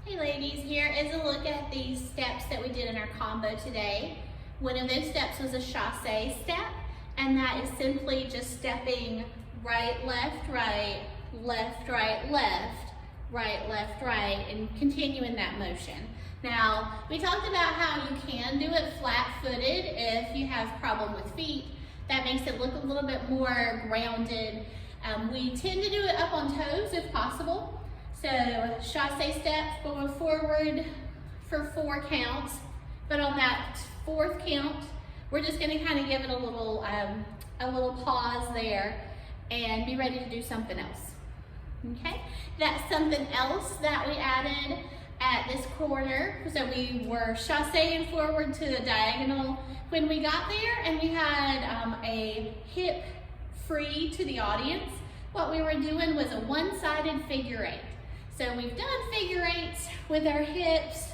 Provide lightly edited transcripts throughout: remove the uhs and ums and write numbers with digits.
Hey ladies, here is a look at the steps that we did in our combo today. One of those steps was a chassé step, and that is simply just stepping right, left, right, left, right, left, right, left, right, and continuing that motion. Now, we talked about how you can do it flat-footed if you have problem with feet. That makes it look a little bit more grounded. We tend to do it up on toes if possible. So chassé step, going forward for 4 counts, but on that 4th count, we're just going to kind of give it a little pause there and be ready to do something else. Okay, that's something else that we added at this corner. So we were chasséing forward to the diagonal when we got there, and we had a hip free to the audience. What we were doing was a one-sided figure 8. So we've done figure 8s with our hips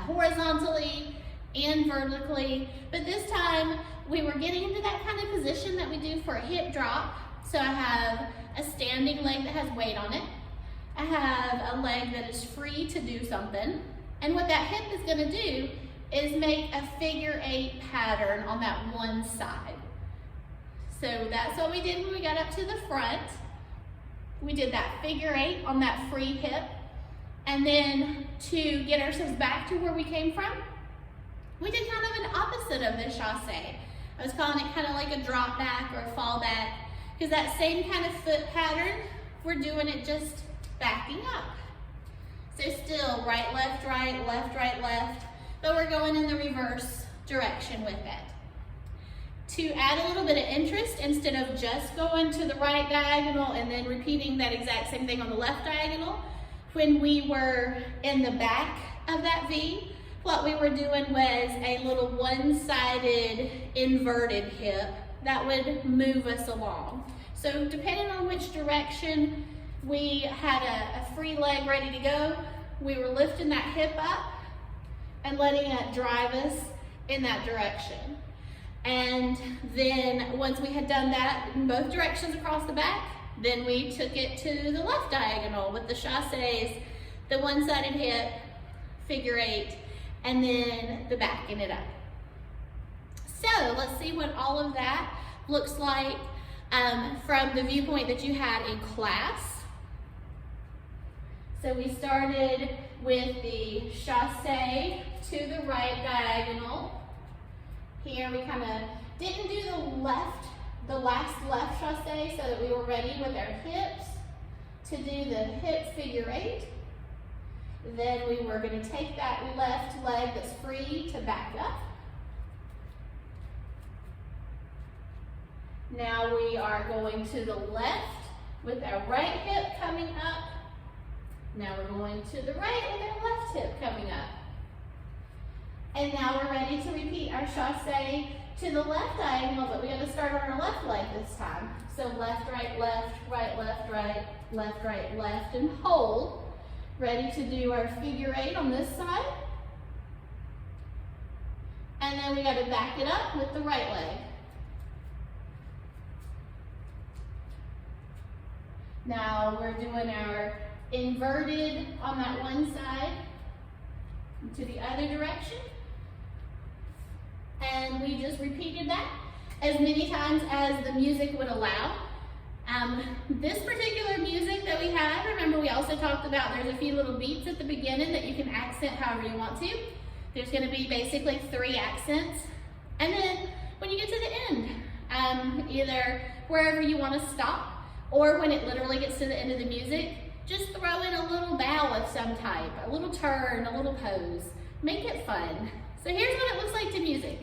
horizontally and vertically, but this time we were getting into that kind of position that we do for a hip drop. So I have a standing leg that has weight on it. I have a leg that is free to do something. And what that hip is gonna do is make a figure 8 pattern on that one side. So that's what we did when we got up to the front. We did that figure 8 on that free hip. And then to get ourselves back to where we came from, we did kind of an opposite of the chassé. I was calling it kind of like a drop back or a fall back, because that same kind of foot pattern, we're doing it just backing up. So still right, left, right, left, right, left, but we're going in the reverse direction with it. To add a little bit of interest, instead of just going to the right diagonal and then repeating that exact same thing on the left diagonal, when we were in the back of that V, what we were doing was a little one-sided inverted hip that would move us along. So depending on which direction we had a free leg ready to go, we were lifting that hip up and letting it drive us in that direction. And then once we had done that in both directions across the back, then we took it to the left diagonal with the chassés, the one-sided hip, figure 8, and then the backing it up. So let's see what all of that looks like from the viewpoint that you had in class. So we started with the chassé to the right diagonal. Here we kind of didn't do the last left chassé, so that we were ready with our hips to do the hip figure 8. Then we were going to take that left leg that's free to back up. Now we are going to the left with our right hip coming up. Now we're going to the right with our left hip coming up. And now we're ready to repeat our chassé to the left diagonal, but we got to start on our left leg this time. So left, right, left, right, left, right, left, right, left, and hold. Ready to do our figure 8 on this side. And then we got to back it up with the right leg. Now we're doing our inverted on that one side to the other direction. And we just repeated that as many times as the music would allow. This particular music that we have, remember we also talked about there's a few little beats at the beginning that you can accent however you want to. There's going to be basically 3 accents. And then when you get to the end, either wherever you want to stop, or when it literally gets to the end of the music, just throw in a little bow of some type, a little turn, a little pose. Make it fun. So here's what it looks like to music.